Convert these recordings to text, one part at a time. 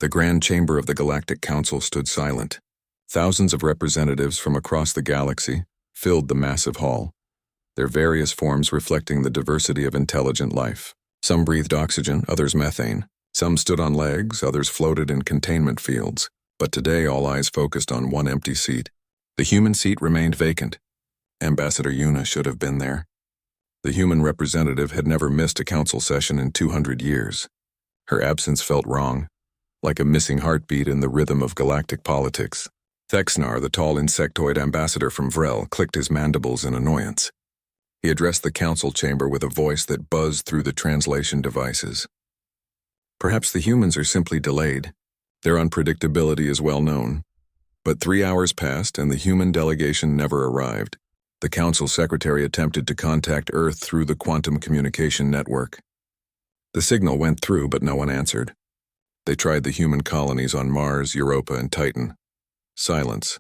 The Grand Chamber of the Galactic Council stood silent. Thousands of representatives from across the galaxy filled the massive hall, their various forms reflecting the diversity of intelligent life. Some breathed oxygen, others methane. Some stood on legs, others floated in containment fields. But today all eyes focused on one empty seat. The human seat remained vacant. Ambassador Yuna should have been there. The human representative had never missed a council session in 200 years. Her absence felt wrong, like a missing heartbeat in the rhythm of galactic politics. Thexnar, the tall insectoid ambassador from Vrel, clicked his mandibles in annoyance. He addressed the council chamber with a voice that buzzed through the translation devices. Perhaps the humans are simply delayed. Their unpredictability is well known. But 3 hours passed and the human delegation never arrived. The council secretary attempted to contact Earth through the quantum communication network. The signal went through, but no one answered. They tried the human colonies on Mars, Europa, and Titan. Silence.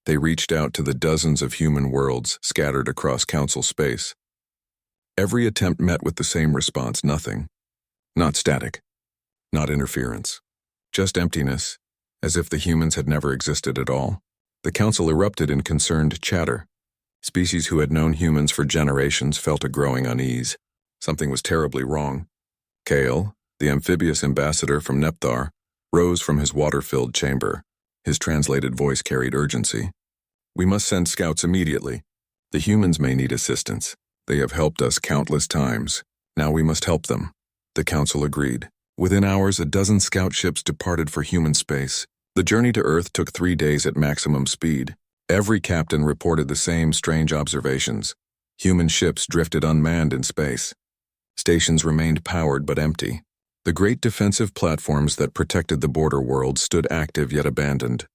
They reached out to the dozens of human worlds scattered across council space. Every attempt met with the same response: nothing. Not static. Not interference. Just emptiness, as if the humans had never existed at all. The council erupted in concerned chatter. Species who had known humans for generations felt a growing unease. Something was terribly wrong. Kale, the amphibious ambassador from Nepthar, rose from his water-filled chamber. His translated voice carried urgency. "We must send scouts immediately. The humans may need assistance. They have helped us countless times. Now we must help them." The council agreed. Within hours, a dozen scout ships departed for human space. The journey to Earth took 3 days at maximum speed. Every captain reported the same strange observations. Human ships drifted unmanned in space. Stations remained powered but empty. The great defensive platforms that protected the border world stood active yet abandoned.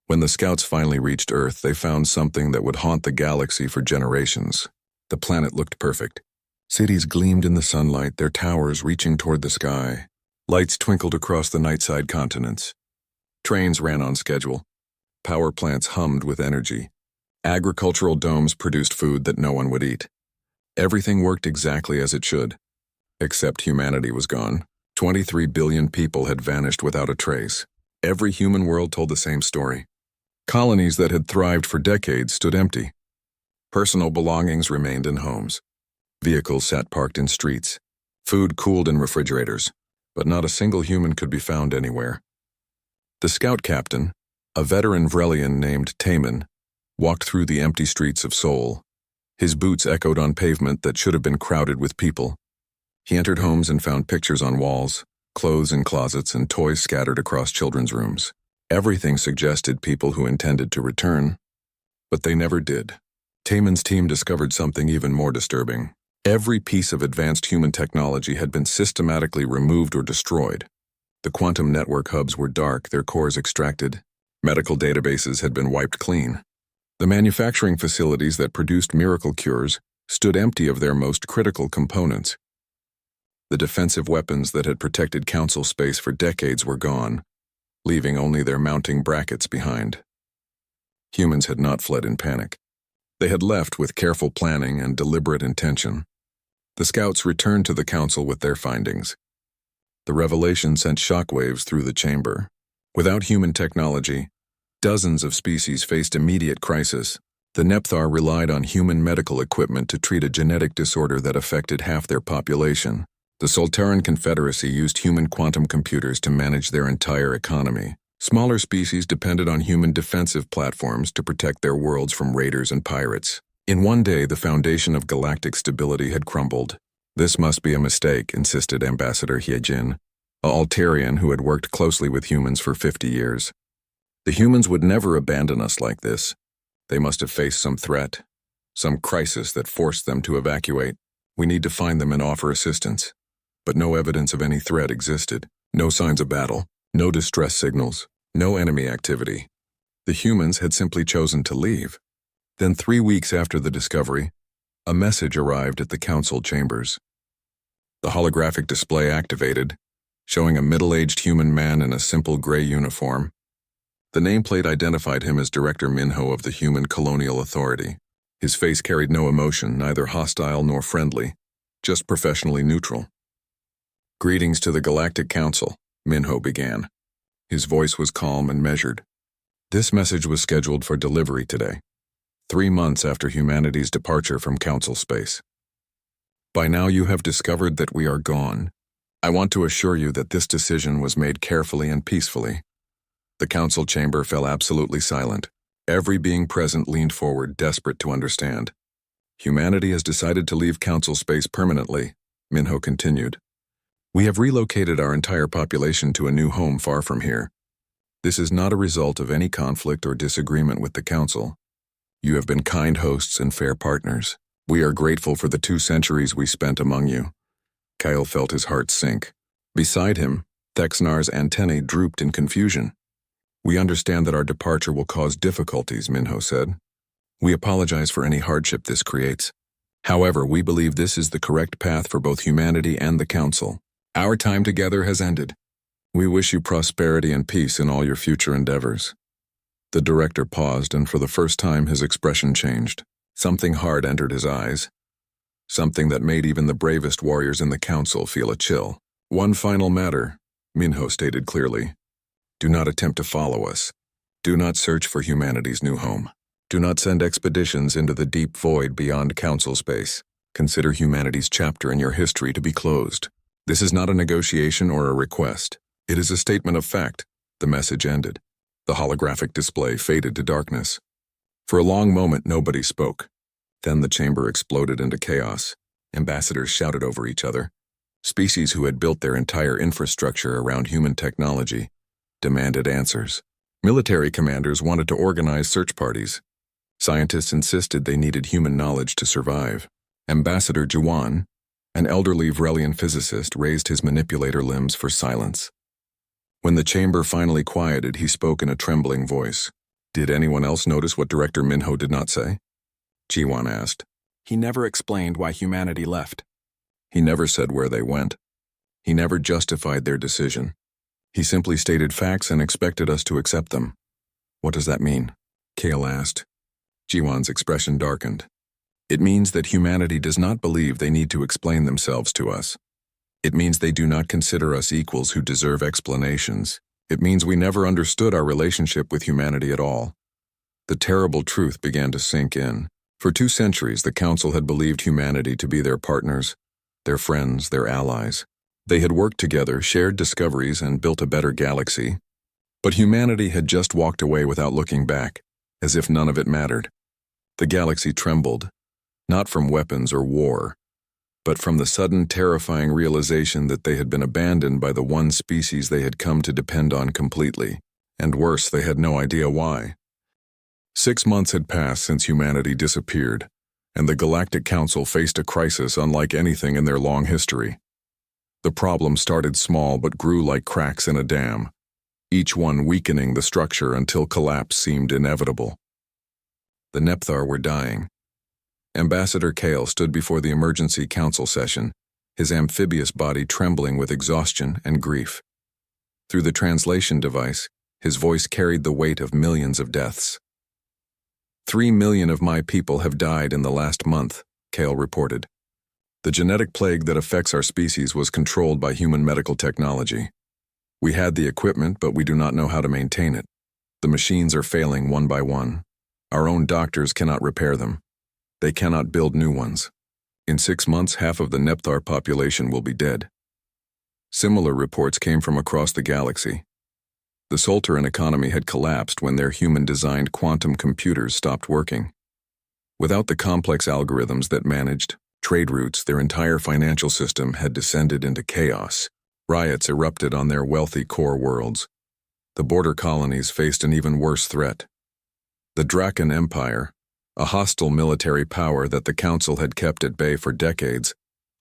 When the scouts finally reached Earth, they found something that would haunt the galaxy for generations. The planet looked perfect. Cities gleamed in the sunlight, their towers reaching toward the sky. Lights twinkled across the nightside continents. Trains ran on schedule. Power plants hummed with energy. Agricultural domes produced food that no one would eat. Everything worked exactly as it should. Except humanity was gone. 23 billion people had vanished without a trace. Every human world told the same story. Colonies that had thrived for decades stood empty. Personal belongings remained in homes. Vehicles sat parked in streets. Food cooled in refrigerators. But not a single human could be found anywhere. The scout captain, a veteran Vrelian named Taman, walked through the empty streets of Seoul. His boots echoed on pavement that should have been crowded with people. He entered homes and found pictures on walls, clothes in closets, and toys scattered across children's rooms. Everything suggested people who intended to return. But they never did. Taman's team discovered something even more disturbing. Every piece of advanced human technology had been systematically removed or destroyed. The quantum network hubs were dark, their cores extracted. Medical databases had been wiped clean. The manufacturing facilities that produced miracle cures stood empty of their most critical components. The defensive weapons that had protected council space for decades were gone, leaving only their mounting brackets behind. Humans had not fled in panic. They had left with careful planning and deliberate intention. The scouts returned to the council with their findings. The revelation sent shockwaves through the chamber. Without human technology, dozens of species faced immediate crisis. The Nepthar relied on human medical equipment to treat a genetic disorder that affected half their population. The Solteran Confederacy used human quantum computers to manage their entire economy. Smaller species depended on human defensive platforms to protect their worlds from raiders and pirates. In one day, the foundation of galactic stability had crumbled. "This must be a mistake," insisted Ambassador Hyejin, a Altarian who had worked closely with humans for 50 years. "The humans would never abandon us like this. They must have faced some threat, some crisis that forced them to evacuate. We need to find them and offer assistance." But no evidence of any threat existed. No signs of battle, no distress signals, no enemy activity. The humans had simply chosen to leave. Then 3 weeks after the discovery, a message arrived at the council chambers. The holographic display activated, showing a middle-aged human man in a simple gray uniform. The nameplate identified him as Director Minho of the Human Colonial Authority. His face carried no emotion, neither hostile nor friendly, just professionally neutral. "Greetings to the Galactic Council," Minho began. His voice was calm and measured. This message was scheduled for delivery today, 3 months after humanity's departure from Council space. By now you have discovered that we are gone. I want to assure you that this decision was made carefully and peacefully. The council chamber fell absolutely silent. Every being present leaned forward, desperate to understand. Humanity has decided to leave council space permanently, Minho continued. We have relocated our entire population to a new home far from here. This is not a result of any conflict or disagreement with the council. You have been kind hosts and fair partners. We are grateful for the 2 centuries we spent among you. Kyle felt his heart sink. Beside him, Thexnar's antennae drooped in confusion. We understand that our departure will cause difficulties, Minho said. We apologize for any hardship this creates. However, we believe this is the correct path for both humanity and the council. Our time together has ended. We wish you prosperity and peace in all your future endeavors. The director paused, and for the first time his expression changed. Something hard entered his eyes. Something that made even the bravest warriors in the council feel a chill. One final matter, Minho stated clearly. Do not attempt to follow us. Do not search for humanity's new home. Do not send expeditions into the deep void beyond council space. Consider humanity's chapter in your history to be closed. This is not a negotiation or a request. It is a statement of fact. The message ended. The holographic display faded to darkness. For a long moment, nobody spoke. Then the chamber exploded into chaos. Ambassadors shouted over each other. Species who had built their entire infrastructure around human technology demanded answers. Military commanders wanted to organize search parties. Scientists insisted they needed human knowledge to survive. Ambassador Juwan, an elderly Vrelian physicist, raised his manipulator limbs for silence. When the chamber finally quieted, he spoke in a trembling voice. Did anyone else notice what Director Minho did not say? Jiwan asked. He never explained why humanity left. He never said where they went. He never justified their decision. He simply stated facts and expected us to accept them. What does that mean? Kale asked. Jiwan's expression darkened. It means that humanity does not believe they need to explain themselves to us. It means they do not consider us equals who deserve explanations. It means we never understood our relationship with humanity at all. The terrible truth began to sink in. For 2 centuries, the Council had believed humanity to be their partners, their friends, their allies. They had worked together, shared discoveries, and built a better galaxy. But humanity had just walked away without looking back, as if none of it mattered. The galaxy trembled, not from weapons or war, but from the sudden terrifying realization that they had been abandoned by the one species they had come to depend on completely, and worse, they had no idea why. 6 months had passed since humanity disappeared, and the Galactic Council faced a crisis unlike anything in their long history. The problem started small but grew like cracks in a dam, each one weakening the structure until collapse seemed inevitable. The Nephthar were dying. Ambassador Kale stood before the emergency council session, his amphibious body trembling with exhaustion and grief. Through the translation device, his voice carried the weight of millions of deaths. 3 million of my people have died in the last month, Kale reported. The genetic plague that affects our species was controlled by human medical technology. We had the equipment, but we do not know how to maintain it. The machines are failing one by one. Our own doctors cannot repair them. They cannot build new ones. In 6 months, half of the Nephthar population will be dead. Similar reports came from across the galaxy. The Solteran economy had collapsed when their human-designed quantum computers stopped working. Without the complex algorithms that managed trade routes, their entire financial system had descended into chaos. Riots erupted on their wealthy core worlds. The border colonies faced an even worse threat. The Draken Empire, a hostile military power that the Council had kept at bay for decades,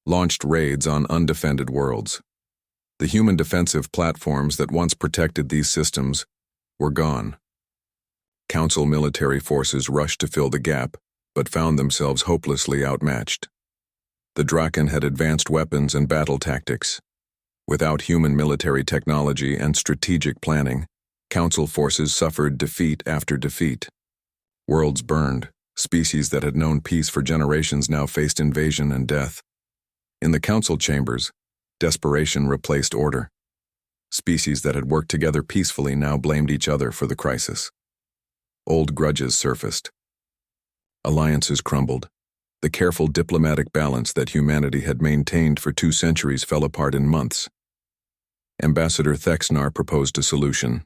launched raids on undefended worlds. The human defensive platforms that once protected these systems were gone. Council military forces rushed to fill the gap, but found themselves hopelessly outmatched. The Draken had advanced weapons and battle tactics. Without human military technology and strategic planning, Council forces suffered defeat after defeat. Worlds burned. Species that had known peace for generations now faced invasion and death. In the council chambers, desperation replaced order. Species that had worked together peacefully now blamed each other for the crisis. Old grudges surfaced. Alliances crumbled. The careful diplomatic balance that humanity had maintained for 2 centuries fell apart in months. Ambassador Thexnar proposed a solution.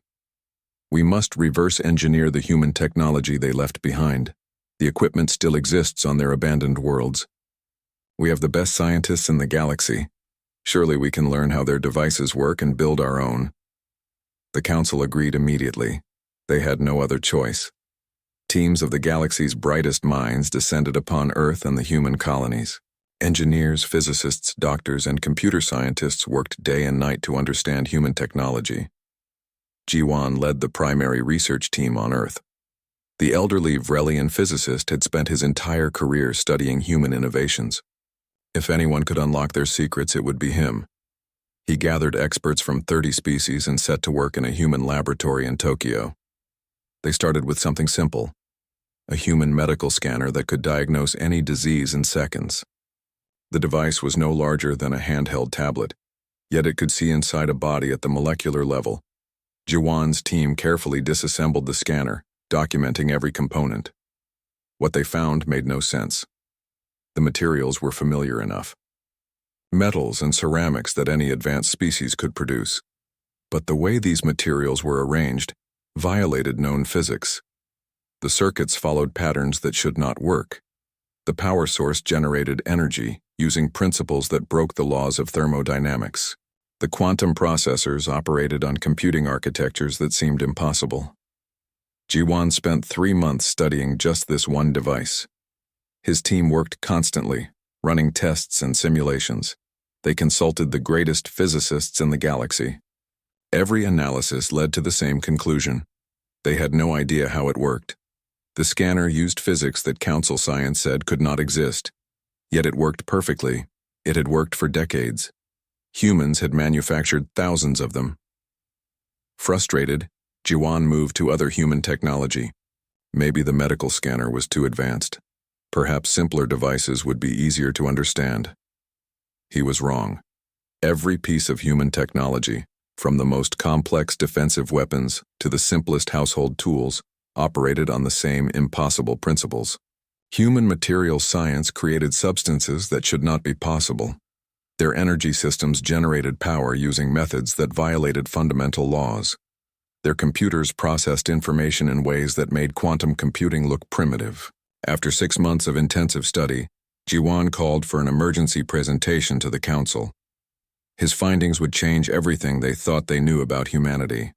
We must reverse engineer the human technology they left behind. The equipment still exists on their abandoned worlds. We have the best scientists in the galaxy. Surely we can learn how their devices work and build our own. The Council agreed immediately. They had no other choice. Teams of the galaxy's brightest minds descended upon Earth and the human colonies. Engineers, physicists, doctors, and computer scientists worked day and night to understand human technology. Jiwan led the primary research team on Earth. The elderly Vrelian physicist had spent his entire career studying human innovations. If anyone could unlock their secrets, it would be him. He gathered experts from 30 species and set to work in a human laboratory in Tokyo. They started with something simple, a human medical scanner that could diagnose any disease in seconds. The device was no larger than a handheld tablet, yet it could see inside a body at the molecular level. Jiwan's team carefully disassembled the scanner, documenting every component. What they found made no sense. The materials were familiar enough. Metals and ceramics that any advanced species could produce. But the way these materials were arranged violated known physics. The circuits followed patterns that should not work. The power source generated energy using principles that broke the laws of thermodynamics. The quantum processors operated on computing architectures that seemed impossible. Jiwan spent 3 months studying just this one device. His team worked constantly, running tests and simulations. They consulted the greatest physicists in the galaxy. Every analysis led to the same conclusion. They had no idea how it worked. The scanner used physics that Council Science said could not exist. Yet it worked perfectly. It had worked for decades. Humans had manufactured thousands of them. Frustrated, Jiwan moved to other human technology. Maybe the medical scanner was too advanced. Perhaps simpler devices would be easier to understand. He was wrong. Every piece of human technology, from the most complex defensive weapons to the simplest household tools, operated on the same impossible principles. Human material science created substances that should not be possible. Their energy systems generated power using methods that violated fundamental laws. Their computers processed information in ways that made quantum computing look primitive. After 6 months of intensive study, Jiwan called for an emergency presentation to the Council. His findings would change everything they thought they knew about humanity.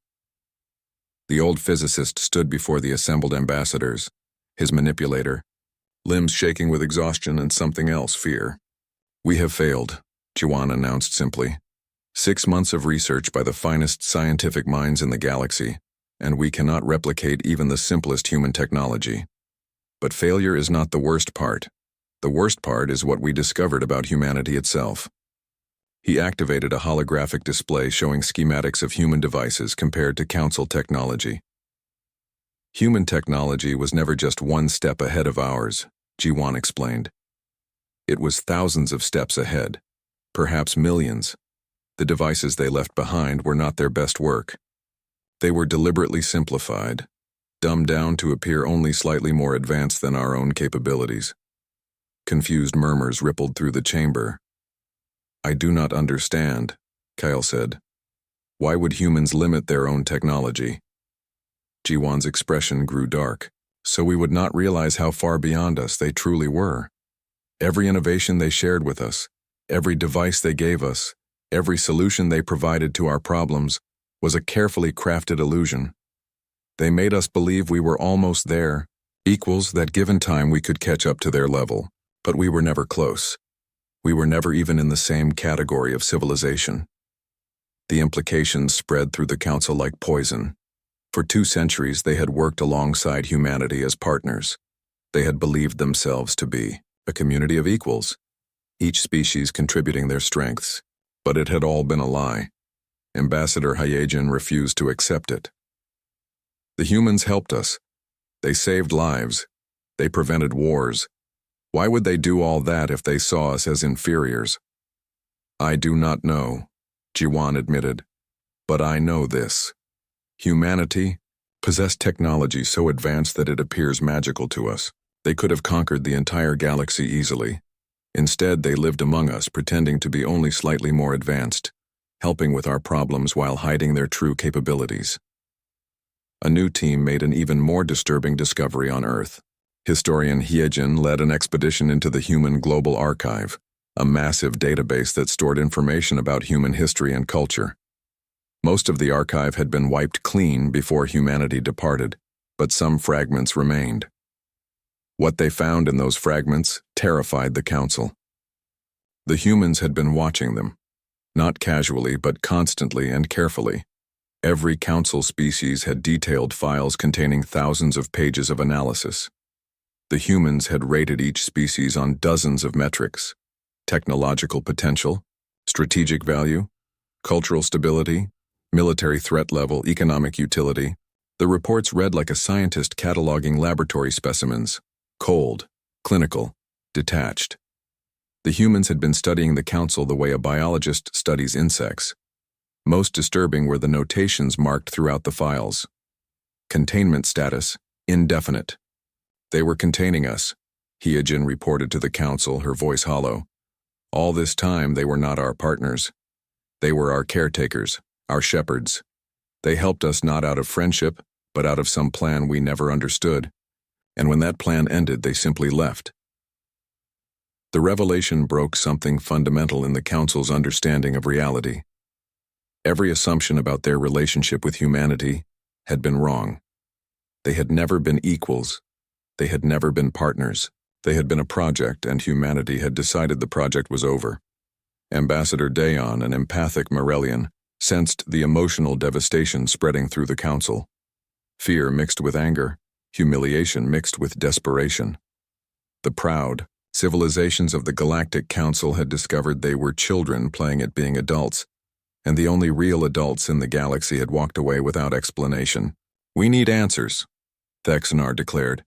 The old physicist stood before the assembled ambassadors, his manipulator, limbs shaking with exhaustion and something else, fear. We have failed, Jiwan announced simply. 6 months of research by the finest scientific minds in the galaxy, and we cannot replicate even the simplest human technology. But failure is not the worst part. The worst part is what we discovered about humanity itself. He activated a holographic display showing schematics of human devices compared to Council technology. Human technology was never just 1 step ahead of ours, Jiwan explained. It was thousands of steps ahead, perhaps millions. The devices they left behind were not their best work. They were deliberately simplified, dumbed down to appear only slightly more advanced than our own capabilities. Confused murmurs rippled through the chamber. I do not understand, Kyle said. Why would humans limit their own technology? Jiwan's expression grew dark, so we would not realize how far beyond us they truly were. Every innovation they shared with us, every device they gave us, every solution they provided to our problems was a carefully crafted illusion. They made us believe we were almost there, equals that given time we could catch up to their level, but we were never close. We were never even in the same category of civilization. The implications spread through the Council like poison. For 2 centuries they had worked alongside humanity as partners. They had believed themselves to be a community of equals, each species contributing their strengths. But it had all been a lie. Ambassador Hyejin refused to accept it. The humans helped us. They saved lives. They prevented wars. Why would they do all that if they saw us as inferiors? I do not know, Jiwan admitted. But I know this. Humanity possessed technology so advanced that it appears magical to us. They could have conquered the entire galaxy easily. Instead, they lived among us, pretending to be only slightly more advanced, helping with our problems while hiding their true capabilities. A new team made an even more disturbing discovery on Earth. Historian Hyejin led an expedition into the Human Global Archive, a massive database that stored information about human history and culture. Most of the archive had been wiped clean before humanity departed, but some fragments remained. What they found in those fragments terrified the Council. The humans had been watching them, not casually but constantly and carefully. Every Council species had detailed files containing thousands of pages of analysis. The humans had rated each species on dozens of metrics: technological potential, strategic value, cultural stability, military threat level, economic utility. The reports read like a scientist cataloging laboratory specimens: cold, clinical, detached. The humans had been studying the Council the way a biologist studies insects. Most disturbing were the notations marked throughout the files. Containment status, indefinite. They were containing us, Hyejin reported to the Council, her voice hollow. All this time they were not our partners. They were our caretakers, our shepherds. They helped us not out of friendship, but out of some plan we never understood. And when that plan ended, they simply left. The revelation broke something fundamental in the Council's understanding of reality. Every assumption about their relationship with humanity had been wrong. They had never been equals. They had never been partners. They had been a project, and humanity had decided the project was over. Ambassador Dayon, an empathic Morellian, sensed the emotional devastation spreading through the Council. Fear mixed with anger, humiliation mixed with desperation. The proud civilizations of the Galactic Council had discovered they were children playing at being adults, and the only real adults in the galaxy had walked away without explanation. "We need answers," Thexanar declared.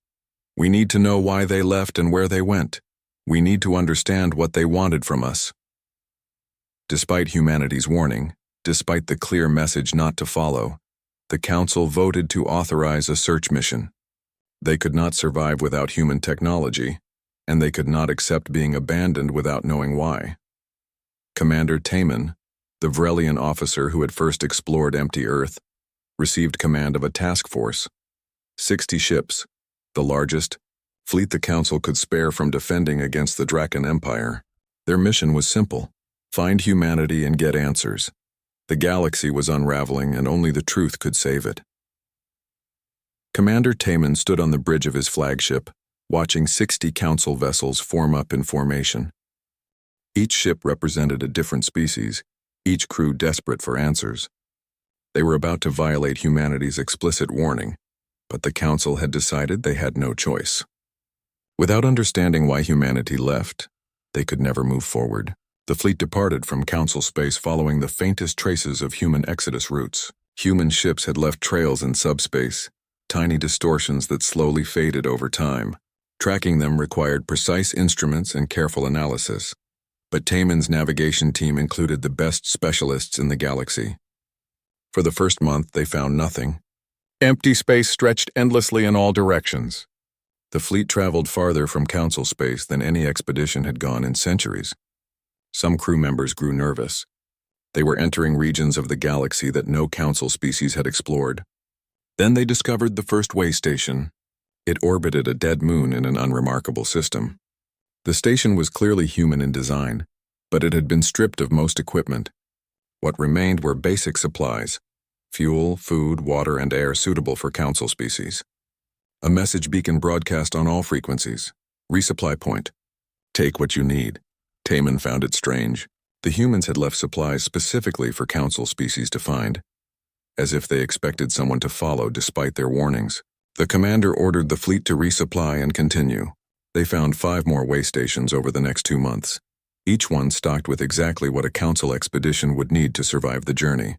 "We need to know why they left and where they went. We need to understand what they wanted from us." Despite humanity's warning, despite the clear message not to follow, the Council voted to authorize a search mission. They could not survive without human technology, and they could not accept being abandoned without knowing why. Commander Taman, the Vrelian officer who had first explored empty Earth, received command of a task force. 60 ships, the largest fleet the Council could spare from defending against the Draken Empire. Their mission was simple: find humanity and get answers. The galaxy was unraveling, and only the truth could save it. Commander Taman stood on the bridge of his flagship, watching 60 Council vessels form up in formation. Each ship represented a different species, each crew desperate for answers. They were about to violate humanity's explicit warning, but the Council had decided they had no choice. Without understanding why humanity left, they could never move forward. The fleet departed from Council space following the faintest traces of human exodus routes. Human ships had left trails in subspace, tiny distortions that slowly faded over time. Tracking them required precise instruments and careful analysis, but Taman's navigation team included the best specialists in the galaxy. For the first month, they found nothing. Empty space stretched endlessly in all directions. The fleet traveled farther from Council space than any expedition had gone in centuries. Some crew members grew nervous. They were entering regions of the galaxy that no Council species had explored. Then they discovered the first way station. It orbited a dead moon in an unremarkable system. The station was clearly human in design, but it had been stripped of most equipment. What remained were basic supplies: fuel, food, water, and air suitable for Council species. A message beacon broadcast on all frequencies. Resupply point. Take what you need. Taman found it strange. The humans had left supplies specifically for Council species to find, as if they expected someone to follow despite their warnings. The commander ordered the fleet to resupply and continue. They found 5 more way stations over the next 2 months, each one stocked with exactly what a Council expedition would need to survive the journey.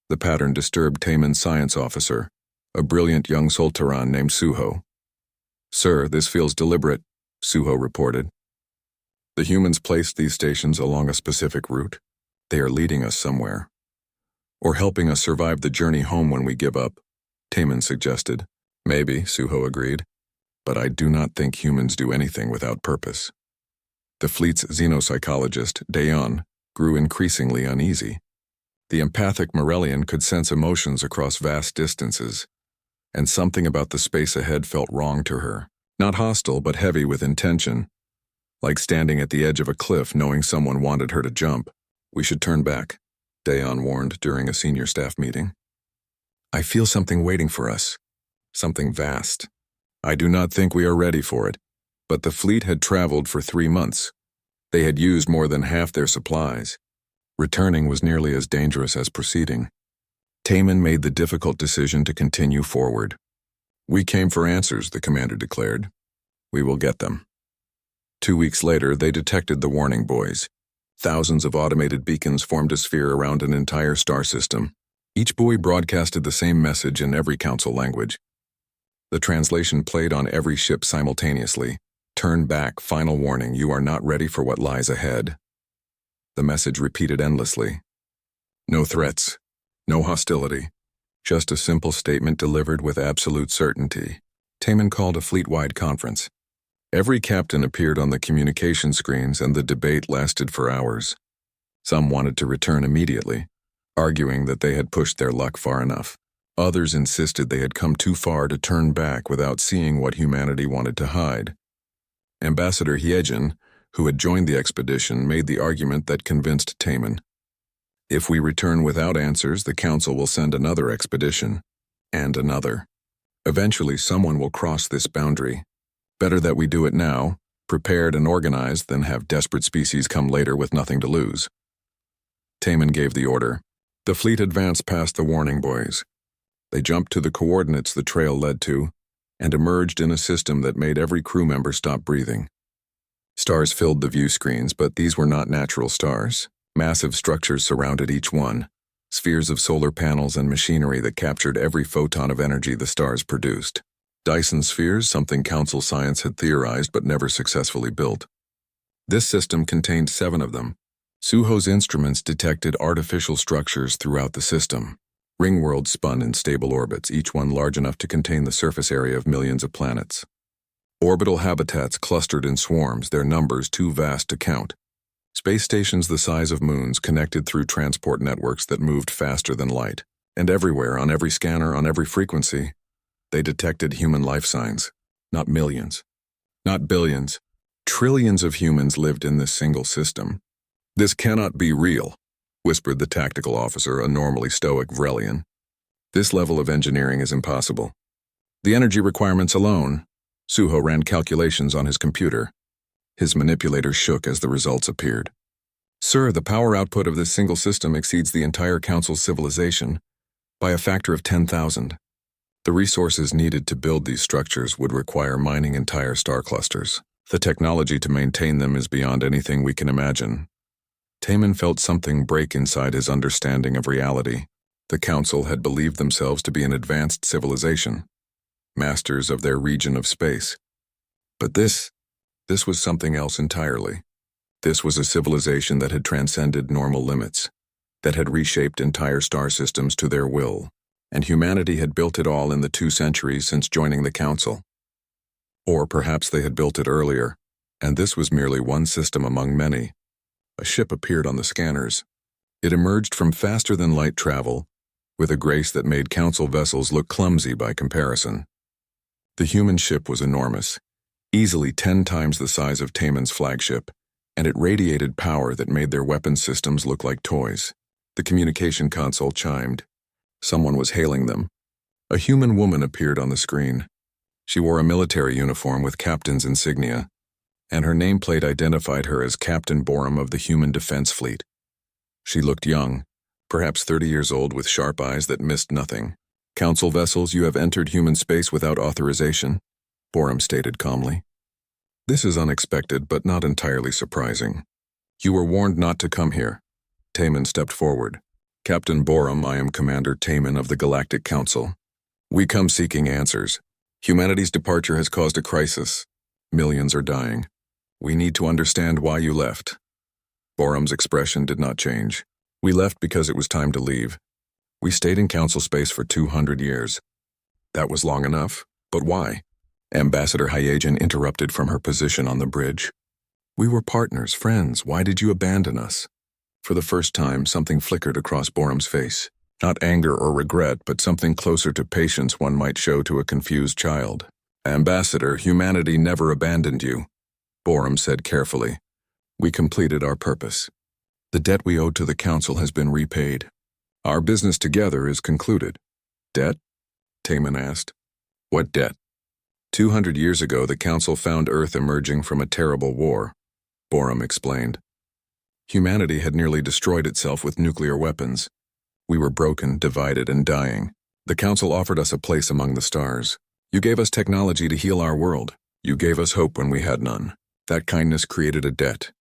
The pattern disturbed Taman's science officer, a brilliant young Solteran named Suho. "Sir, this feels deliberate," Suho reported. "The humans placed these stations along a specific route. They are leading us somewhere." Or helping us survive the journey home when we give up, Taman suggested. Maybe, Suho agreed. But I do not think humans do anything without purpose. The fleet's xenopsychologist, Dayon, grew increasingly uneasy. The empathic Morellian could sense emotions across vast distances, and something about the space ahead felt wrong to her. Not hostile, but heavy with intention. Like standing at the edge of a cliff knowing someone wanted her to jump. We should turn back, Dayon warned during a senior staff meeting. I feel something waiting for us. Something vast. I do not think we are ready for it. But the fleet had traveled for 3 months. They had used more than half their supplies. Returning was nearly as dangerous as proceeding. Taman made the difficult decision to continue forward. We came for answers, the commander declared. We will get them. 2 weeks later, they detected the warning buoys. Thousands of automated beacons formed a sphere around an entire star system. Each buoy broadcasted the same message in every council language. The translation played on every ship simultaneously. Turn back, final warning, you are not ready for what lies ahead. The message repeated endlessly. No threats, no hostility, just a simple statement delivered with absolute certainty. Taman called a fleet-wide conference. Every captain appeared on the communication screens and the debate lasted for hours. Some wanted to return immediately, arguing that they had pushed their luck far enough. Others insisted they had come too far to turn back without seeing what humanity wanted to hide. Ambassador Hyejin, who had joined the expedition, made the argument that convinced Taman. If we return without answers, the council will send another expedition, and another. Eventually, someone will cross this boundary. Better that we do it now, prepared and organized, than have desperate species come later with nothing to lose. Taman gave the order. The fleet advanced past the warning buoys. They jumped to the coordinates the trail led to, and emerged in a system that made every crew member stop breathing. Stars filled the view screens, but these were not natural stars. Massive structures surrounded each one, spheres of solar panels and machinery that captured every photon of energy the stars produced. Dyson spheres, something council science had theorized but never successfully built. This system contained 7 of them. Suho's instruments detected artificial structures throughout the system. Ringworlds spun in stable orbits, each one large enough to contain the surface area of millions of planets. Orbital habitats clustered in swarms, their numbers too vast to count. Space stations the size of moons connected through transport networks that moved faster than light. And everywhere, on every scanner, on every frequency, they detected human life signs. Not millions, not billions. Trillions of humans lived in this single system. This cannot be real, whispered the tactical officer, a normally stoic Vrelian. This level of engineering is impossible. The energy requirements alone. Suho ran calculations on his computer. His manipulator shook as the results appeared. Sir, the power output of this single system exceeds the entire council's civilization by a factor of 10,000. The resources needed to build these structures would require mining entire star clusters. The technology to maintain them is beyond anything we can imagine. Taman felt something break inside his understanding of reality. The council had believed themselves to be an advanced civilization, masters of their region of space. But this was something else entirely. This was a civilization that had transcended normal limits, that had reshaped entire star systems to their will, and humanity had built it all in the 2 centuries since joining the council. Or perhaps they had built it earlier, and this was merely one system among many. A ship appeared on the scanners. It emerged from faster-than-light travel, with a grace that made council vessels look clumsy by comparison. The human ship was enormous, easily 10 times the size of Taman's flagship, and it radiated power that made their weapon systems look like toys. The communication console chimed. Someone was hailing them. A human woman appeared on the screen. She wore a military uniform with captain's insignia, and her nameplate identified her as Captain Borum of the Human Defense Fleet. She looked young, perhaps 30 years old, with sharp eyes that missed nothing. Council vessels, you have entered human space without authorization, Borum stated calmly. This is unexpected, but not entirely surprising. You were warned not to come here. Taman stepped forward. Captain Borum, I am Commander Taman of the Galactic Council. We come seeking answers. Humanity's departure has caused a crisis. Millions are dying. We need to understand why you left. Borum's expression did not change. We left because it was time to leave. We stayed in council space for 200 years. That was long enough, but why? Ambassador Hyagin interrupted from her position on the bridge. We were partners, friends. Why did you abandon us? For the first time, something flickered across Borum's face. Not anger or regret, but something closer to patience one might show to a confused child. Ambassador, humanity never abandoned you, Borum said carefully. We completed our purpose. The debt we owed to the council has been repaid. Our business together is concluded. Debt? Taman asked. What debt? 200 years ago, the council found Earth emerging from a terrible war, Borum explained. Humanity had nearly destroyed itself with nuclear weapons. We were broken, divided, and dying. The council offered us a place among the stars. You gave us technology to heal our world. You gave us hope when we had none. That kindness created a debt.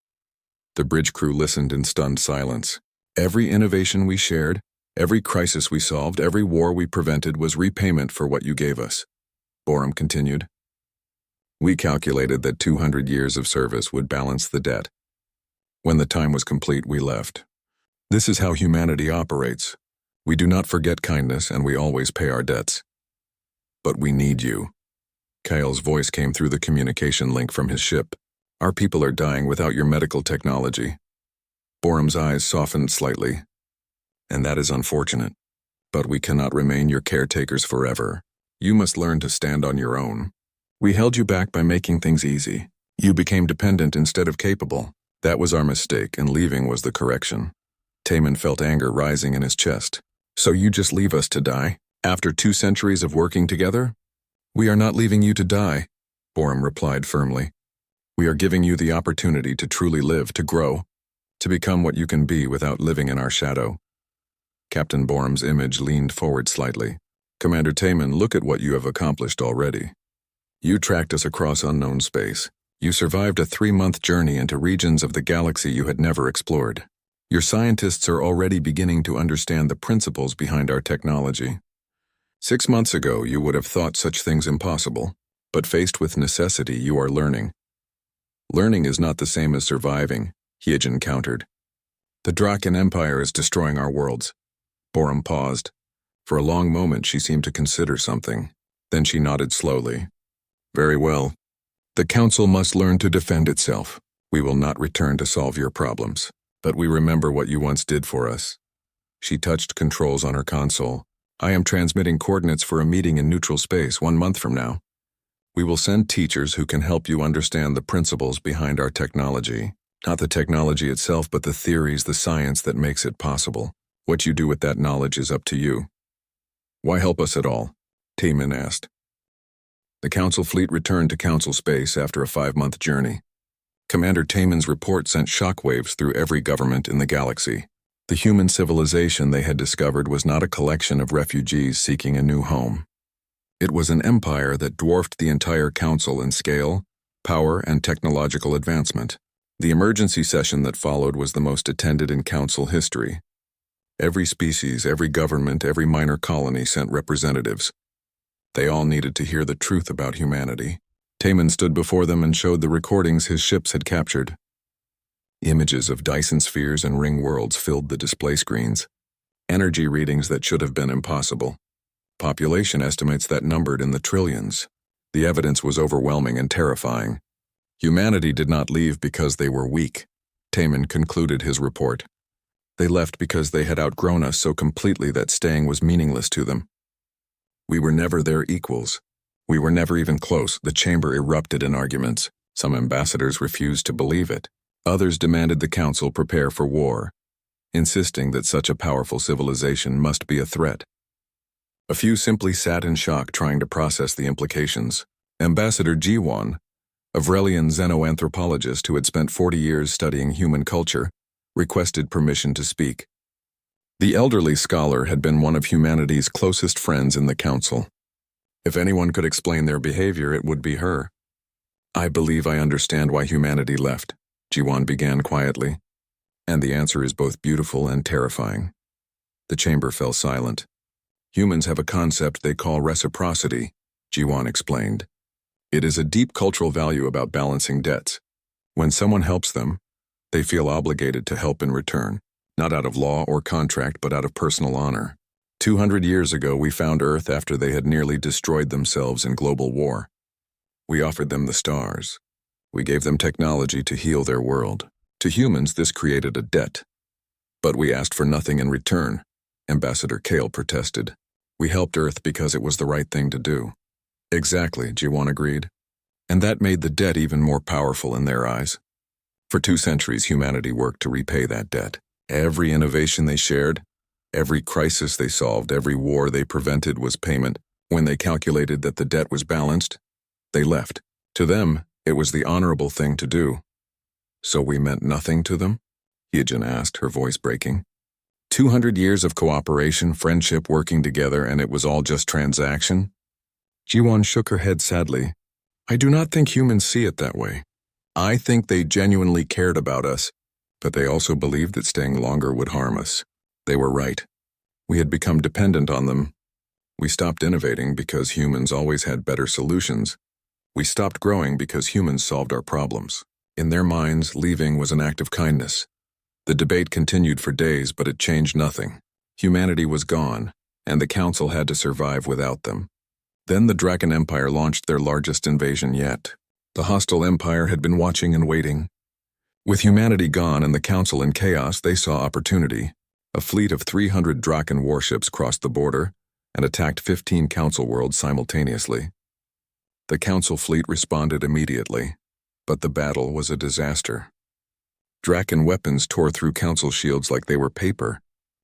The bridge crew listened in stunned silence. Every innovation we shared, every crisis we solved, every war we prevented was repayment for what you gave us. Borum continued. We calculated that 200 years of service would balance the debt. When the time was complete, we left. This is how humanity operates. We do not forget kindness, and we always pay our debts. But we need you. Kyle's voice came through the communication link from his ship. Our people are dying without your medical technology. Borum's eyes softened slightly. And that is unfortunate. But we cannot remain your caretakers forever. You must learn to stand on your own. We held you back by making things easy. You became dependent instead of capable. That was our mistake, and leaving was the correction. Taman felt anger rising in his chest. So you just leave us to die? After 2 centuries of working together? We are not leaving you to die, Borum replied firmly. We are giving you the opportunity to truly live, to grow, to become what you can be without living in our shadow. Captain Borum's image leaned forward slightly. Commander Taman, look at what you have accomplished already. You tracked us across unknown space. You survived a 3-month journey into regions of the galaxy you had never explored. Your scientists are already beginning to understand the principles behind our technology. 6 months ago, you would have thought such things impossible, but faced with necessity, you are learning. Learning is not the same as surviving, Hyagin countered. The Draken Empire is destroying our worlds. Borum paused. For a long moment, she seemed to consider something. Then she nodded slowly. Very well. The Council must learn to defend itself. We will not return to solve your problems, but we remember what you once did for us. She touched controls on her console. I am transmitting coordinates for a meeting in neutral space 1 month from now. We will send teachers who can help you understand the principles behind our technology. Not the technology itself, but the theories, the science that makes it possible. What you do with that knowledge is up to you. Why help us at all? Taman asked. The Council fleet returned to Council space after a 5-month journey. Commander Taman's report sent shockwaves through every government in the galaxy. The human civilization they had discovered was not a collection of refugees seeking a new home. It was an empire that dwarfed the entire Council in scale, power, and technological advancement. The emergency session that followed was the most attended in Council history. Every species, every government, every minor colony sent representatives. They all needed to hear the truth about humanity. Taman stood before them and showed the recordings his ships had captured. Images of Dyson spheres and ring worlds filled the display screens. Energy readings that should have been impossible. Population estimates that numbered in the trillions. The evidence was overwhelming and terrifying. Humanity did not leave because they were weak. Taman concluded his report. They left because they had outgrown us so completely that staying was meaningless to them. We were never their equals. We were never even close. The chamber erupted in arguments. Some ambassadors refused to believe it. Others demanded the Council prepare for war, insisting that such a powerful civilization must be a threat. A few simply sat in shock, trying to process the implications. Ambassador Jiwan, a Vrelian xenoanthropologist who had spent 40 years studying human culture, requested permission to speak. The elderly scholar had been one of humanity's closest friends in the Council. If anyone could explain their behavior, it would be her. I believe I understand why humanity left, Jiwan began quietly. And the answer is both beautiful and terrifying. The chamber fell silent. Humans have a concept they call reciprocity, Jiwan explained. It is a deep cultural value about balancing debts. When someone helps them, they feel obligated to help in return, not out of law or contract, but out of personal honor. 200 years ago, we found Earth after they had nearly destroyed themselves in global war. We offered them the stars. We gave them technology to heal their world. To humans, this created a debt. But we asked for nothing in return, Ambassador Kale protested. We helped Earth because it was the right thing to do. Exactly, Jiwan agreed. And that made the debt even more powerful in their eyes. For 2 centuries, humanity worked to repay that debt. Every innovation they shared, every crisis they solved, every war they prevented was payment. When they calculated that the debt was balanced, they left. To them, it was the honorable thing to do. So we meant nothing to them? Yijin asked, her voice breaking. 200 years of cooperation, friendship, working together, and it was all just transaction? Jiwan shook her head sadly. I do not think humans see it that way. I think they genuinely cared about us, but they also believed that staying longer would harm us. They were right. We had become dependent on them. We stopped innovating because humans always had better solutions. We stopped growing because humans solved our problems. In their minds, leaving was an act of kindness. The debate continued for days, but it changed nothing. Humanity was gone, and the Council had to survive without them. Then the Draken Empire launched their largest invasion yet. The hostile empire had been watching and waiting. With humanity gone and the Council in chaos, they saw opportunity. A fleet of 300 Draken warships crossed the border and attacked 15 Council worlds simultaneously. The Council fleet responded immediately, but the battle was a disaster. Draken weapons tore through Council shields like they were paper.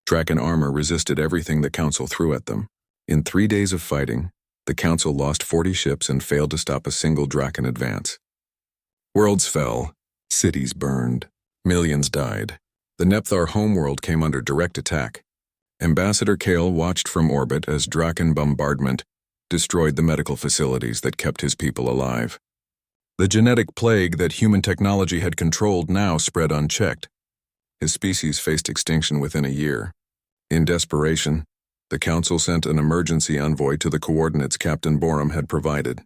Draken armor resisted everything the Council threw at them. In 3 days of fighting, the Council lost 40 ships and failed to stop a single Draken advance. Worlds fell, cities burned, millions died. The Nepthar homeworld came under direct attack. Ambassador Kale watched from orbit as Draken bombardment destroyed the medical facilities that kept his people alive. The genetic plague that human technology had controlled now spread unchecked. His species faced extinction within a year. In desperation, the Council sent an emergency envoy to the coordinates Captain Borum had provided.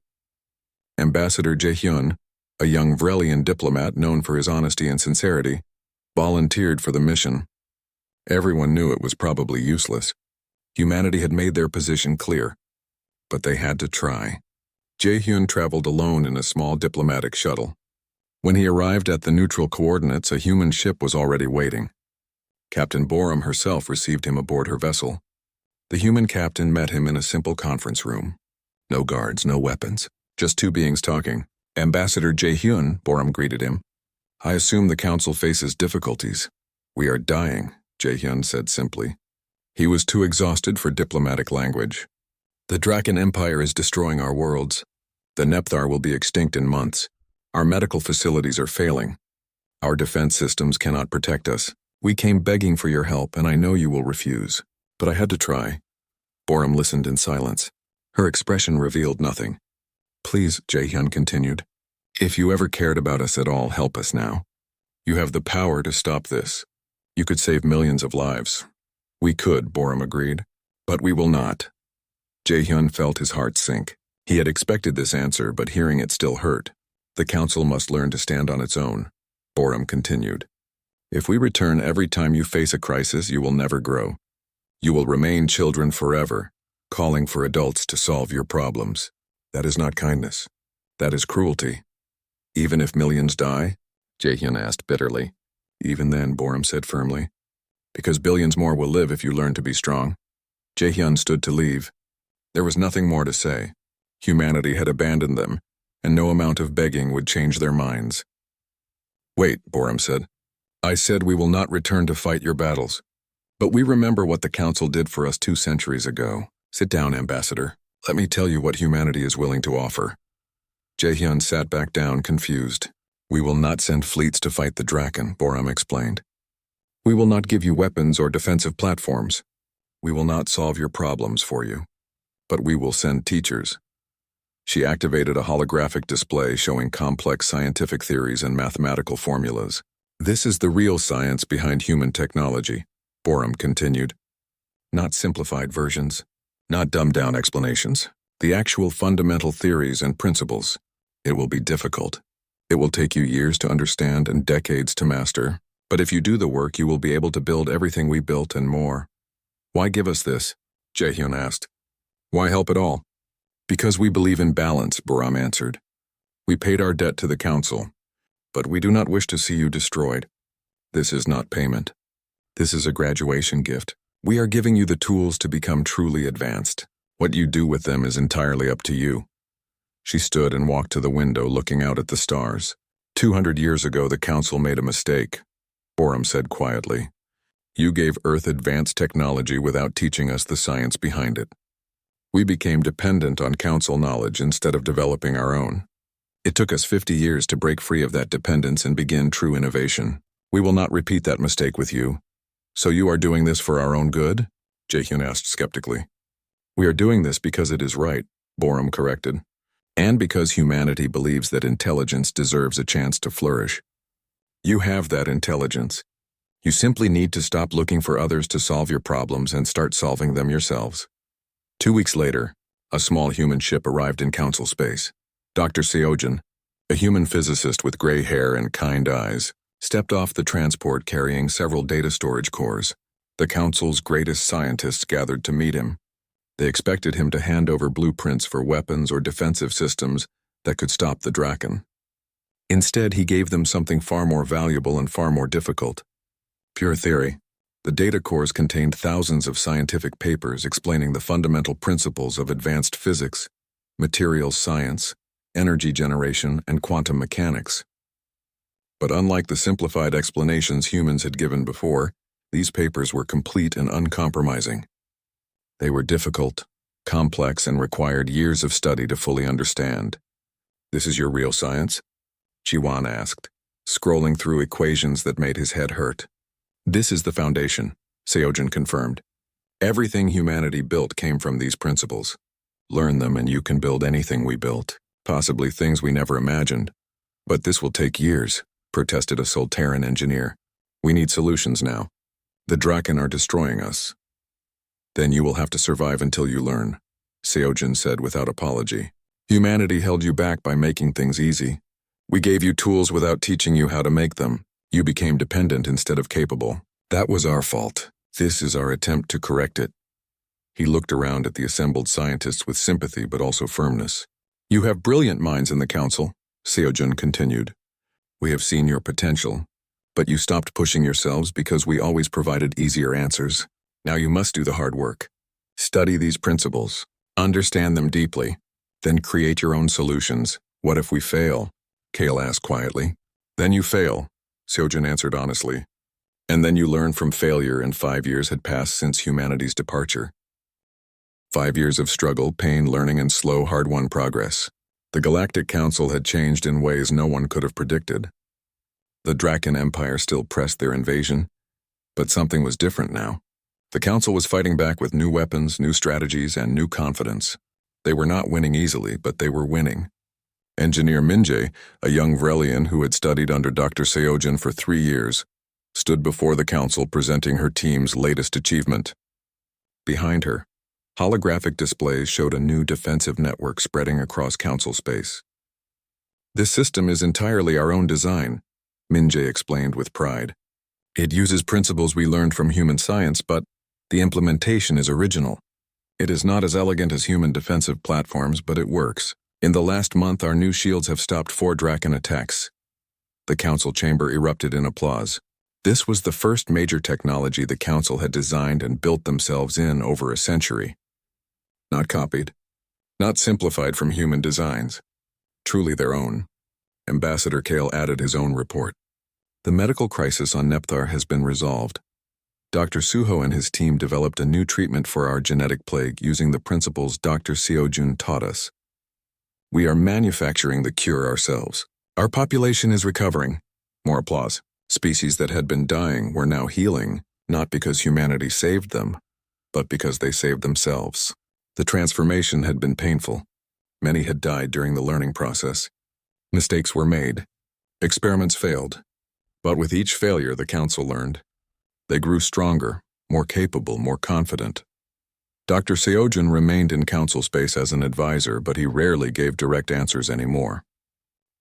Ambassador Jaehyun, a young Vrelian diplomat known for his honesty and sincerity, volunteered for the mission. Everyone knew it was probably useless. Humanity had made their position clear, but they had to try. Jaehyun traveled alone in a small diplomatic shuttle. When he arrived at the neutral coordinates, a human ship was already waiting. Captain Borum herself received him aboard her vessel. The human captain met him in a simple conference room. No guards, no weapons, just 2 beings talking. Ambassador Jaehyun, Borum greeted him. I assume the Council faces difficulties. We are dying, Jaehyun said simply. He was too exhausted for diplomatic language. The Draken Empire is destroying our worlds. The Nepthar will be extinct in months. Our medical facilities are failing. Our defense systems cannot protect us. We came begging for your help, and I know you will refuse. But I had to try. Borum listened in silence. Her expression revealed nothing. Please, Jaehyun continued. If you ever cared about us at all, help us now. You have the power to stop this. You could save millions of lives. We could, Borum agreed. But we will not. Jaehyun felt his heart sink. He had expected this answer, but hearing it still hurt. The Council must learn to stand on its own. Borum continued. If we return every time you face a crisis, you will never grow. You will remain children forever, calling for adults to solve your problems. That is not kindness. That is cruelty. Even if millions die? Jaehyun asked bitterly. Even then, Borum said firmly. Because billions more will live if you learn to be strong. Jaehyun stood to leave. There was nothing more to say. Humanity had abandoned them, and no amount of begging would change their minds. Wait, Borum said. I said we will not return to fight your battles. But we remember what the Council did for us 2 centuries ago. Sit down, Ambassador. Let me tell you what humanity is willing to offer. Jaehyun sat back down, confused. We will not send fleets to fight the Draken, Borum explained. We will not give you weapons or defensive platforms. We will not solve your problems for you. But we will send teachers. She activated a holographic display showing complex scientific theories and mathematical formulas. This is the real science behind human technology, Borum continued. Not simplified versions, not dumbed-down explanations. The actual fundamental theories and principles. It will be difficult. It will take you years to understand and decades to master. But if you do the work, you will be able to build everything we built and more. Why give us this? Jaehyun asked. Why help at all? Because we believe in balance, Boram answered. We paid our debt to the council, but we do not wish to see you destroyed. This is not payment. This is a graduation gift. We are giving you the tools to become truly advanced. What you do with them is entirely up to you. She stood and walked to the window, looking out at the stars. 200 years ago, the council made a mistake, Boram said quietly. You gave Earth advanced technology without teaching us the science behind it. We became dependent on council knowledge instead of developing our own. It took us 50 years to break free of that dependence and begin true innovation. We will not repeat that mistake with you. So you are doing this for our own good? Jaehyun asked skeptically. We are doing this because it is right, Boram corrected. And because humanity believes that intelligence deserves a chance to flourish. You have that intelligence. You simply need to stop looking for others to solve your problems and start solving them yourselves. 2 weeks later, a small human ship arrived in council space. Dr. Seojin, a human physicist with gray hair and kind eyes, stepped off the transport carrying several data storage cores. The council's greatest scientists gathered to meet him. They expected him to hand over blueprints for weapons or defensive systems that could stop the Draken. Instead, he gave them something far more valuable and far more difficult. Pure theory. The data cores contained thousands of scientific papers explaining the fundamental principles of advanced physics, materials science, energy generation, and quantum mechanics. But unlike the simplified explanations humans had given before, these papers were complete and uncompromising. They were difficult, complex, and required years of study to fully understand. This is your real science? Jiwan asked, scrolling through equations that made his head hurt. This is the foundation, Seojin confirmed. Everything humanity built came from these principles. Learn them and you can build anything we built, possibly things we never imagined. But this will take years, protested a Solteran engineer. We need solutions now. The Draken are destroying us. Then you will have to survive until you learn, Seojin said without apology. Humanity held you back by making things easy. We gave you tools without teaching you how to make them. You became dependent instead of capable. That was our fault. This is our attempt to correct it. He looked around at the assembled scientists with sympathy but also firmness. You have brilliant minds in the council, Seojin continued. We have seen your potential, but you stopped pushing yourselves because we always provided easier answers. Now you must do the hard work. Study these principles, understand them deeply, then create your own solutions. What if we fail? Kale asked quietly. Then you fail, Seojin answered honestly. And then you learn from failure, and 5 years had passed since humanity's departure. 5 years of struggle, pain, learning, and slow, hard-won progress. The Galactic Council had changed in ways no one could have predicted. The Draken Empire still pressed their invasion, but something was different now. The Council was fighting back with new weapons, new strategies, and new confidence. They were not winning easily, but they were winning. Engineer Minjae, a young Vrelian who had studied under Dr. Seojin for 3 years, stood before the Council presenting her team's latest achievement. Behind her, holographic displays showed a new defensive network spreading across Council space. This system is entirely our own design, Minjae explained with pride. It uses principles we learned from human science, but the implementation is original. It is not as elegant as human defensive platforms, but it works. In the last month, our new shields have stopped 4 Draken attacks. The Council chamber erupted in applause. This was the first major technology the Council had designed and built themselves in over a century. Not copied, not simplified from human designs. Truly their own. Ambassador Kale added his own report. The medical crisis on Nepthar has been resolved. Dr. Suho and his team developed a new treatment for our genetic plague using the principles Dr. Seojun taught us. We are manufacturing the cure ourselves. Our population is recovering. More applause. Species that had been dying were now healing, not because humanity saved them, but because they saved themselves. The transformation had been painful. Many had died during the learning process. Mistakes were made. Experiments failed. But with each failure, the Council learned. They grew stronger, more capable, more confident. Dr. Seojin remained in Council space as an advisor, but he rarely gave direct answers anymore.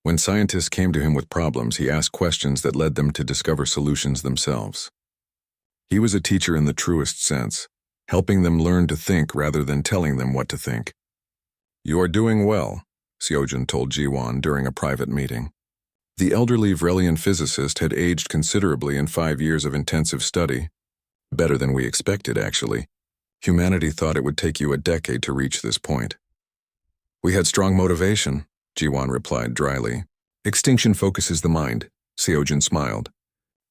When scientists came to him with problems, he asked questions that led them to discover solutions themselves. He was a teacher in the truest sense, helping them learn to think rather than telling them what to think. "You are doing well," Seojin told Jiwon during a private meeting. The elderly Vrelian physicist had aged considerably in 5 years of intensive study. Better than we expected, actually. Humanity thought it would take you a decade to reach this point. "We had strong motivation," Jiwon replied dryly. "Extinction focuses the mind," Seojin smiled.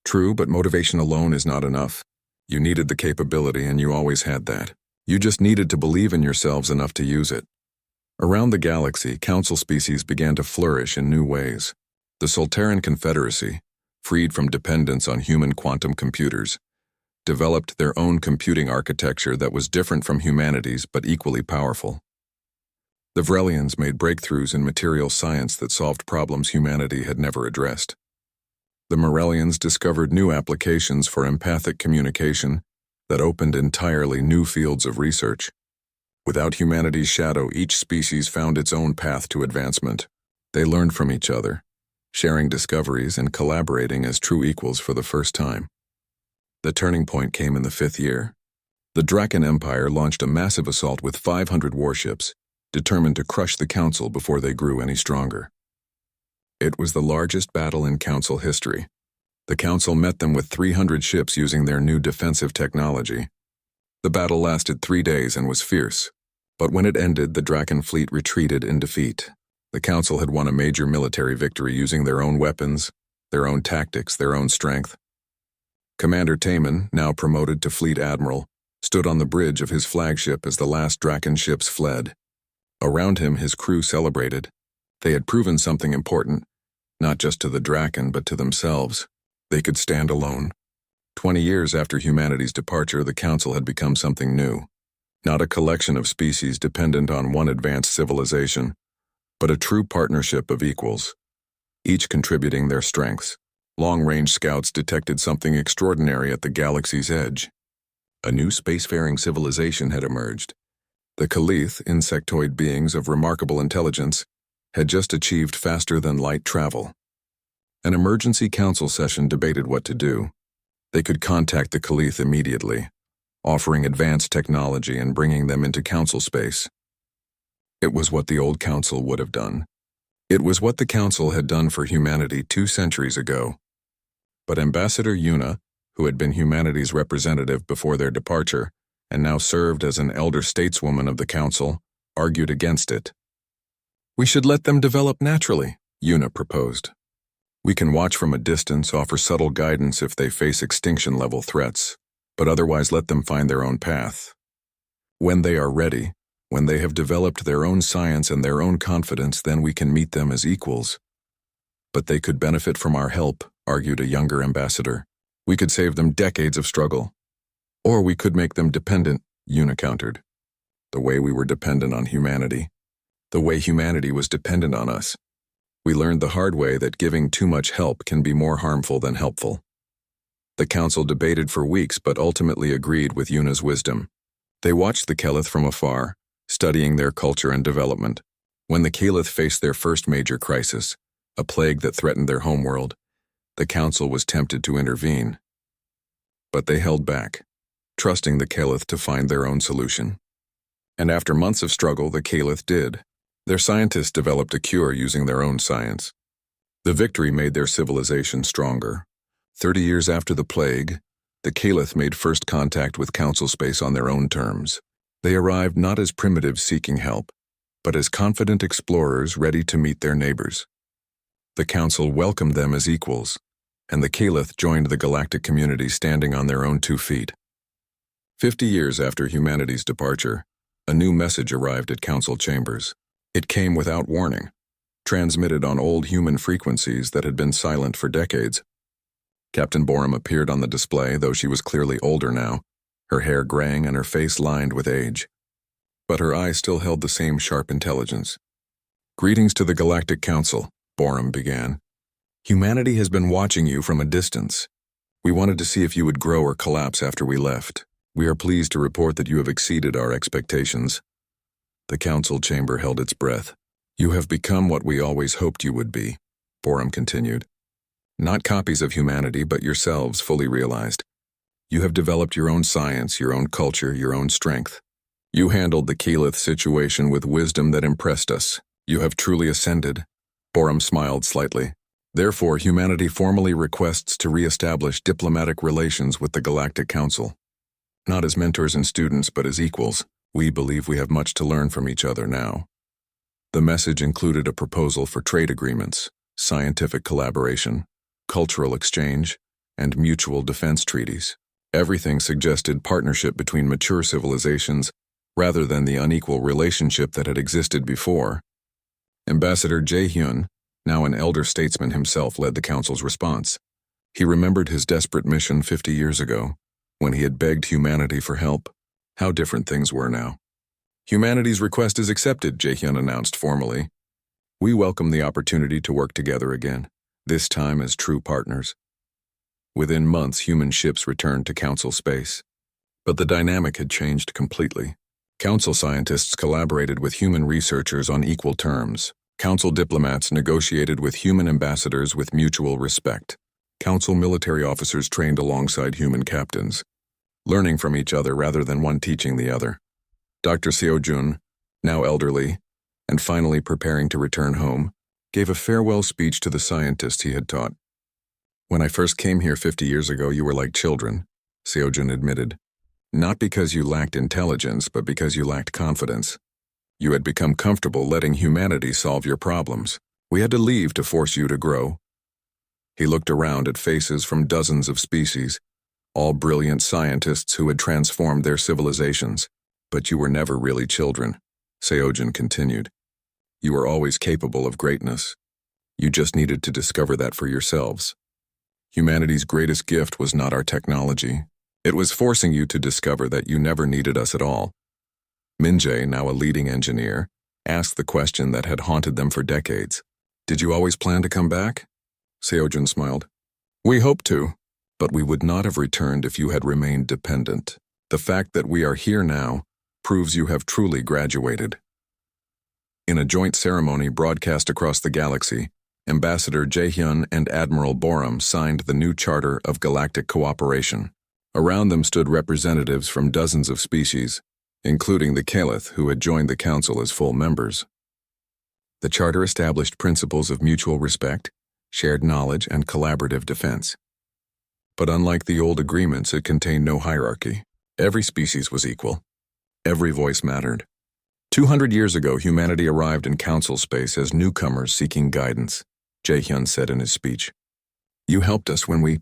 "True, but motivation alone is not enough. You needed the capability, and you always had that. You just needed to believe in yourselves enough to use it." Around the galaxy, council species began to flourish in new ways. The Solteran Confederacy, freed from dependence on human quantum computers, developed their own computing architecture that was different from humanity's but equally powerful. The Vrelians made breakthroughs in material science that solved problems humanity had never addressed. The Morellians discovered new applications for empathic communication that opened entirely new fields of research. Without humanity's shadow, each species found its own path to advancement. They learned from each other, sharing discoveries and collaborating as true equals for the first time. The turning point came in the 5th year. The Draken Empire launched a massive assault with 500 warships, determined to crush the Council before they grew any stronger. It was the largest battle in Council history. The Council met them with 300 ships using their new defensive technology. The battle lasted 3 days and was fierce, but when it ended, the Draken fleet retreated in defeat. The Council had won a major military victory using their own weapons, their own tactics, their own strength. Commander Taman, now promoted to Fleet Admiral, stood on the bridge of his flagship as the last Draken ships fled. Around him, his crew celebrated. They had proven something important, not just to the Draken, but to themselves. They could stand alone. 20 years after humanity's departure, the Council had become something new. Not a collection of species dependent on one advanced civilization, but a true partnership of equals, each contributing their strengths. Long-range scouts detected something extraordinary at the galaxy's edge. A new spacefaring civilization had emerged. The Kalith, insectoid beings of remarkable intelligence, had just achieved faster-than-light travel. An emergency council session debated what to do. They could contact the Kalith immediately, offering advanced technology and bringing them into council space. It was what the old council would have done. It was what the council had done for humanity 2 centuries ago. But Ambassador Yuna, who had been humanity's representative before their departure and now served as an elder stateswoman of the council, argued against it. "We should let them develop naturally," Yuna proposed. "We can watch from a distance, offer subtle guidance if they face extinction-level threats, but otherwise let them find their own path. When they are ready, when they have developed their own science and their own confidence, then we can meet them as equals." "But they could benefit from our help," argued a younger ambassador. "We could save them decades of struggle. Or we could make them dependent," Yuna countered. "The way we were dependent on humanity. The way humanity was dependent on us. We learned the hard way that giving too much help can be more harmful than helpful." The council debated for weeks but ultimately agreed with Yuna's wisdom. They watched the Kelith from afar, studying their culture and development. When the Kelith faced their first major crisis, a plague that threatened their homeworld, the council was tempted to intervene. But they held back, trusting the Kelith to find their own solution. And after months of struggle, the Kelith did. Their scientists developed a cure using their own science. The victory made their civilization stronger. 30 years after the plague, the Kelith made first contact with council space on their own terms. They arrived not as primitives seeking help, but as confident explorers ready to meet their neighbors. The council welcomed them as equals, and the Kelith joined the galactic community standing on their own 2 feet. 50 years after humanity's departure, a new message arrived at council chambers. It came without warning, transmitted on old human frequencies that had been silent for decades. Captain Borum appeared on the display, though she was clearly older now, her hair graying and her face lined with age. But her eyes still held the same sharp intelligence. "Greetings to the Galactic Council," Borum began. "Humanity has been watching you from a distance. We wanted to see if you would grow or collapse after we left. We are pleased to report that you have exceeded our expectations." The council chamber held its breath. "You have become what we always hoped you would be," Borum continued. "Not copies of humanity, but yourselves fully realized. You have developed your own science, your own culture, your own strength. You handled the Keyleth situation with wisdom that impressed us. You have truly ascended." Borum smiled slightly. "Therefore, humanity formally requests to re-establish diplomatic relations with the Galactic Council. Not as mentors and students, but as equals. We believe we have much to learn from each other now." The message included a proposal for trade agreements, scientific collaboration, cultural exchange, and mutual defense treaties. Everything suggested partnership between mature civilizations rather than the unequal relationship that had existed before. Ambassador Jae-hyun, now an elder statesman himself, led the council's response. He remembered his desperate mission 50 years ago, when he had begged humanity for help. How different things were now. "Humanity's request is accepted," Jae-hyun announced formally. "We welcome the opportunity to work together again, this time as true partners." Within months, human ships returned to Council space. But the dynamic had changed completely. Council scientists collaborated with human researchers on equal terms. Council diplomats negotiated with human ambassadors with mutual respect. Council military officers trained alongside human captains, learning from each other rather than one teaching the other. Dr. Seo-jun, now elderly, and finally preparing to return home, gave a farewell speech to the scientists he had taught. "When I first came here 50 years ago, you were like children," Seo-jun admitted. "Not because you lacked intelligence, but because you lacked confidence. You had become comfortable letting humanity solve your problems. We had to leave to force you to grow." He looked around at faces from dozens of species, all brilliant scientists who had transformed their civilizations. "But you were never really children," Seo-jun continued. "You were always capable of greatness. You just needed to discover that for yourselves. Humanity's greatest gift was not our technology. It was forcing you to discover that you never needed us at all." Min-jae, now a leading engineer, asked the question that had haunted them for decades. "Did you always plan to come back?" Seo-jun smiled. "We hoped to, but we would not have returned if you had remained dependent. The fact that we are here now proves you have truly graduated." In a joint ceremony broadcast across the galaxy, Ambassador Jae-hyun and Admiral Borum signed the new Charter of Galactic Cooperation. Around them stood representatives from dozens of species, including the Keyleth, who had joined the Council as full members. The Charter established principles of mutual respect, shared knowledge, and collaborative defense. But unlike the old agreements, it contained no hierarchy. Every species was equal. Every voice mattered. 200 years ago, humanity arrived in Council space as newcomers seeking guidance, Jae-hyun said in his speech. "You helped us when we